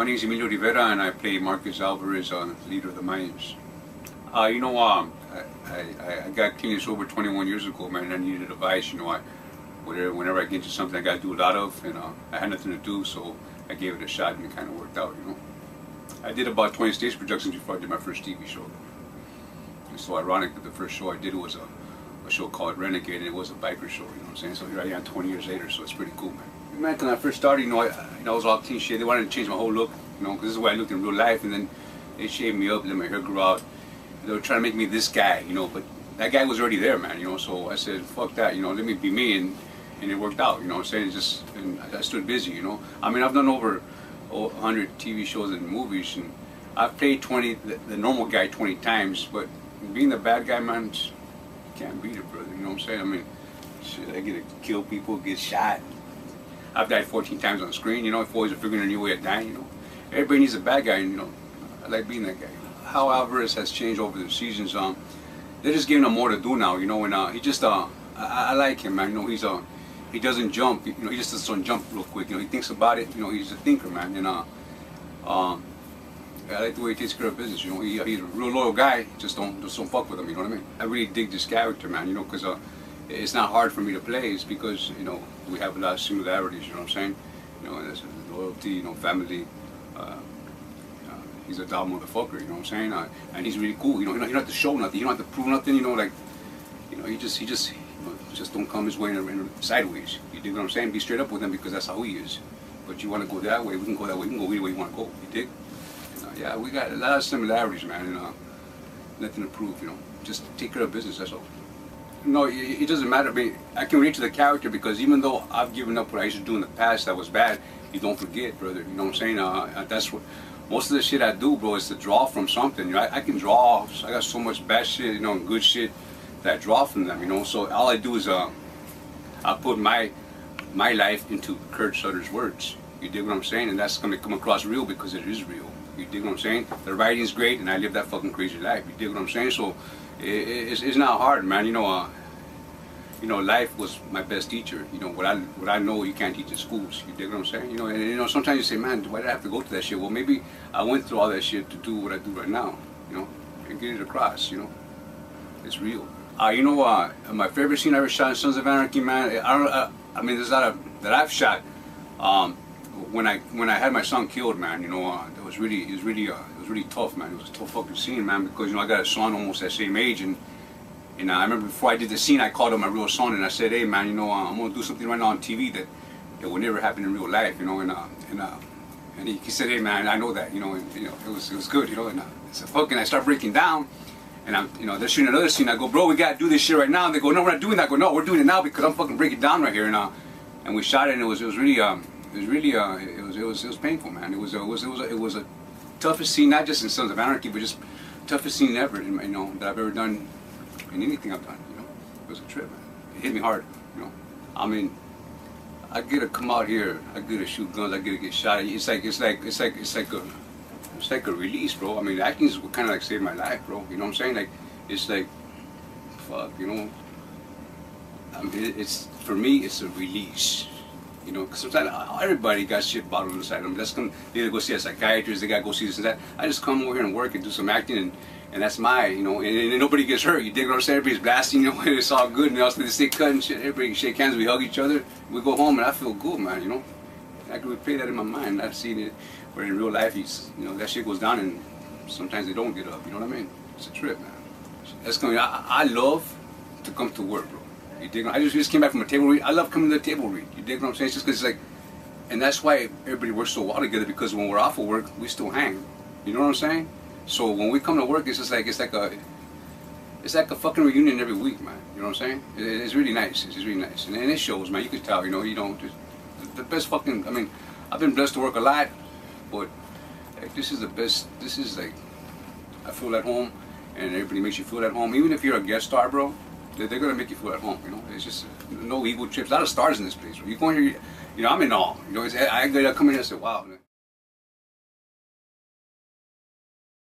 My name is Emilio Rivera, and I play Marcus Alvarez, leader of the Mayans. I got clean and sober 21 years ago, man, and I needed advice. Whenever I get into something I got to do a lot of, and I had nothing to do, so I gave it a shot, and it kind of worked out, I did about 20 stage productions before I did my first TV show. It's so ironic that the first show I did was a show called Renegade, and it was a biker show, you know what I'm saying? So here I am 20 years later, so it's pretty cool, man. Man, when I first started, I was all clean shit. They wanted to change my whole look, because this is the way I looked in real life, and then they shaved me up, let my hair grow out. They were trying to make me this guy, but that guy was already there, man, so I said, fuck that, let me be me, and it worked out, I'm saying? And I stood busy, I mean, I've done over 100 TV shows and movies, and I've played the normal guy 20 times, but being the bad guy, man, you can't beat it, brother, you know what I'm saying? I mean, shit, I get to kill people, get shot. I've died 14 times on screen, if always figuring a new way of dying, Everybody needs a bad guy, and, I like being that guy. How Alvarez has changed over the seasons, they're just giving him more to do now, and he just, I like him, man, he doesn't jump, he just doesn't jump real quick, he thinks about it, he's a thinker, man, and, I like the way he takes care of business, he's a real loyal guy, just don't fuck with him, you know what I mean? I really dig this character, man, because, it's not hard for me to play. It's because we have a lot of similarities. You know what I'm saying? And there's loyalty, family. He's a dog motherfucker. You know what I'm saying? And he's really cool. You don't have to show nothing. You don't have to prove nothing. He just don't come his way in sideways. You dig what I'm saying? Be straight up with him because that's how he is. But you want to go that way, we can go that way. We can go either way you want to go. You dig? Yeah, we got a lot of similarities, man. And nothing to prove. Just take care of business. That's all. No, it doesn't matter. I mean, I can relate to the character because even though I've given up what I used to do in the past that was bad, you don't forget, brother. You know what I'm saying? That's what most of the shit I do, bro, is to draw from something. I can draw. I got so much bad shit, and good shit that I draw from them. So all I do is I put my life into Kurt Sutter's words. You dig what I'm saying? And that's gonna come across real because it is real. You dig what I'm saying? The writing's great, and I live that fucking crazy life. You dig what I'm saying? So. It's not hard, man. Life was my best teacher. What I know you can't teach in schools. You dig what I'm saying? And sometimes you say, man, why did I have to go through that shit? Well, maybe I went through all that shit to do what I do right now. And get it across. It's real. My favorite scene I ever shot in Sons of Anarchy, man. I mean, there's a lot that I've shot. When I had my son killed, man, it was really tough, man. It was a tough fucking scene, man, because I got a son almost that same age, and I remember before I did the scene, I called him my real son, and I said, hey, man, I'm gonna do something right now on TV that would never happen in real life, and he said, hey, man, I know that, and, it was good, and so fucking I start breaking down, and they're shooting another scene. I go, bro, we gotta do this shit right now. And they go, no, we're not doing that. I go, no, we're doing it now because I'm fucking breaking down right here, and we shot it, and it was painful, man. It was a toughest scene, not just in Sons of Anarchy, but just toughest scene ever, that I've ever done in anything I've done. It was a trip, man. It hit me hard. I mean, I get to come out here, I get to shoot guns, I get to get shot. It's like a release, bro. I mean, acting is what kind of like saved my life, bro. You know what I'm saying? Like, it's like, fuck, I mean, it's for me, it's a release. Because sometimes everybody got shit bottled inside them. They either go see a psychiatrist, they gotta go see this and that. I just come over here and work and do some acting, and that's and nobody gets hurt. You dig what I'm saying? Everybody's blasting, it's all good, and they stay cut and shit. Everybody shake hands, we hug each other, we go home, and I feel good, man. I can replay that in my mind. I've seen it, where in real life, that shit goes down, and sometimes they don't get up. You know what I mean? It's a trip, man. I love to come to work, bro. You dig? I just came back from a table read. I love coming to the table read. You dig what I'm saying? It's just because it's like, and that's why everybody works so well together, because when we're off of work, we still hang. You know what I'm saying? So when we come to work, it's like a fucking reunion every week, man. You know what I'm saying? It's really nice. It's really nice, and it shows, man. You can tell. The best fucking. I mean, I've been blessed to work a lot, but like, this is the best. This is like, I feel at home, and everybody makes you feel at home. Even if you're a guest star, bro. They're gonna make you feel at home, It's just no ego trips. A lot of stars in this place. You go in here, I'm in awe. I come in here and say, wow.